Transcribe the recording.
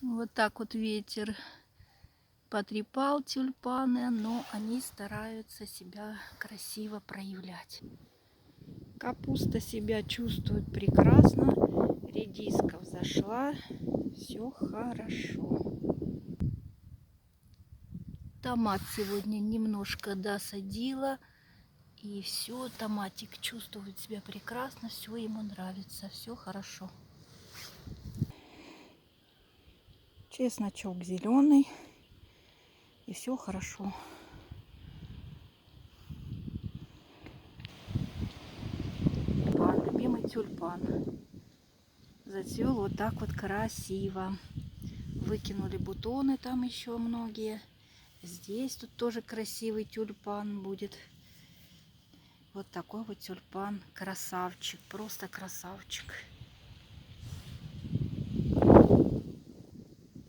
Вот так вот ветер потрепал тюльпаны, но они стараются себя красиво проявлять. Капуста себя чувствует прекрасно, редиска взошла, все хорошо. Томат сегодня немножко досадила, и все, томатик чувствует себя прекрасно, все ему нравится, все хорошо. Чесночок зеленый, и все хорошо. Любимый тюльпан зацвел вот так вот красиво. Выкинули бутоны там еще многие. Здесь тут тоже красивый тюльпан будет. Вот такой вот тюльпан. Красавчик, просто красавчик.